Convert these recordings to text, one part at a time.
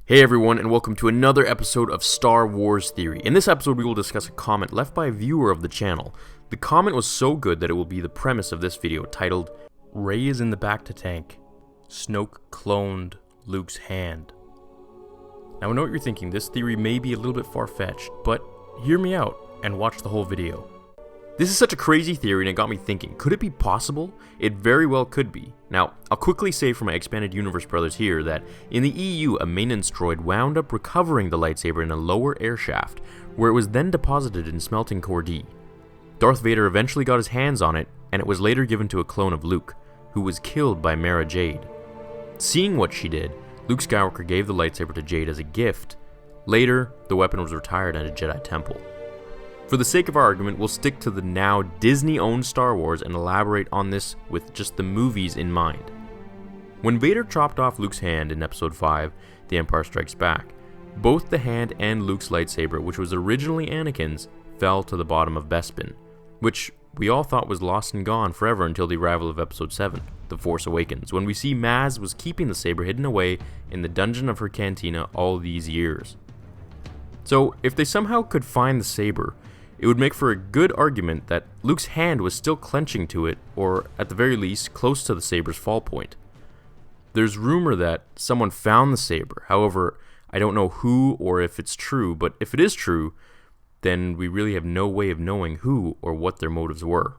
Hey everyone, and welcome to another episode of Star Wars Theory. In this episode, we will discuss a comment left by a viewer of the channel. The comment was so good that it will be the premise of this video, titled, "Rey is in the Bacta tank. Snoke cloned Luke's hand." Now I know what you're thinking, this theory may be a little bit far-fetched, but hear me out and watch the whole video. This is such a crazy theory and it got me thinking, could it be possible? It very well could be. Now, I'll quickly say for my Expanded Universe brothers here that in the EU, a maintenance droid wound up recovering the lightsaber in a lower air shaft, where it was then deposited in Smelting Core D. Darth Vader eventually got his hands on it, and it was later given to a clone of Luke, who was killed by Mara Jade. Seeing what she did, Luke Skywalker gave the lightsaber to Jade as a gift. Later, the weapon was retired at a Jedi temple. For the sake of our argument, we'll stick to the now Disney-owned Star Wars and elaborate on this with just the movies in mind. When Vader chopped off Luke's hand in Episode 5, The Empire Strikes Back, both the hand and Luke's lightsaber, which was originally Anakin's, fell to the bottom of Bespin, which we all thought was lost and gone forever until the arrival of Episode 7, The Force Awakens, when we see Maz was keeping the saber hidden away in the dungeon of her cantina all these years. So, if they somehow could find the saber, it would make for a good argument that Luke's hand was still clenching to it, or at the very least, close to the saber's fall point. There's rumor that someone found the saber, however, I don't know who or if it's true, but if it is true, then we really have no way of knowing who or what their motives were.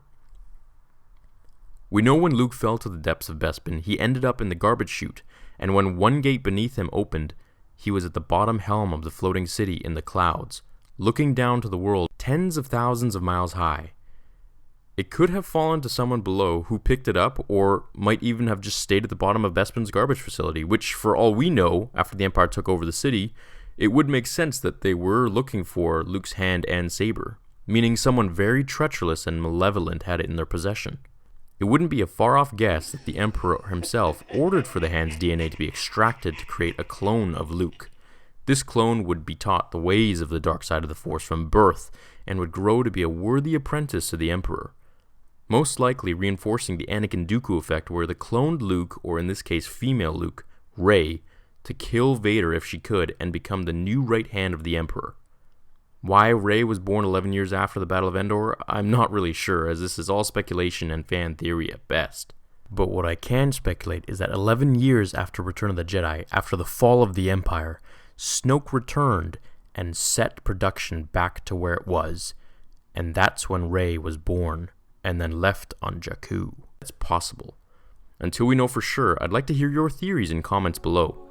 We know when Luke fell to the depths of Bespin, he ended up in the garbage chute, and when one gate beneath him opened, he was at the bottom helm of the floating city in the clouds, looking down to the world tens of thousands of miles high. It could have fallen to someone below who picked it up, or might even have just stayed at the bottom of Bespin's garbage facility, which, for all we know, after the Empire took over the city, it would make sense that they were looking for Luke's hand and saber, meaning someone very treacherous and malevolent had it in their possession. It wouldn't be a far-off guess that the Emperor himself ordered for the hand's DNA to be extracted to create a clone of Luke. This clone would be taught the ways of the dark side of the Force from birth, and would grow to be a worthy apprentice to the Emperor, most likely reinforcing the Anakin Dooku effect, where the cloned Luke, or in this case female Luke, Rey, to kill Vader if she could, and become the new right hand of the Emperor. Why Rey was born 11 years after the Battle of Endor, I'm not really sure, as this is all speculation and fan theory at best. But what I can speculate is that 11 years after Return of the Jedi, after the fall of the Empire, Snoke returned and set production back to where it was, and that's when Rey was born, and then left on Jakku. It's possible. Until we know for sure, I'd like to hear your theories in comments below.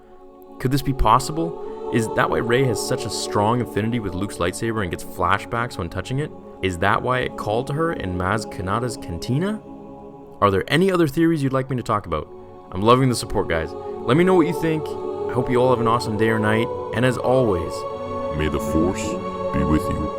Could this be possible? Is that why Rey has such a strong affinity with Luke's lightsaber and gets flashbacks when touching it? Is that why it called to her in Maz Kanata's cantina? Are there any other theories you'd like me to talk about? I'm loving the support, guys. Let me know what you think. I hope you all have an awesome day or night, and as always, may the Force be with you.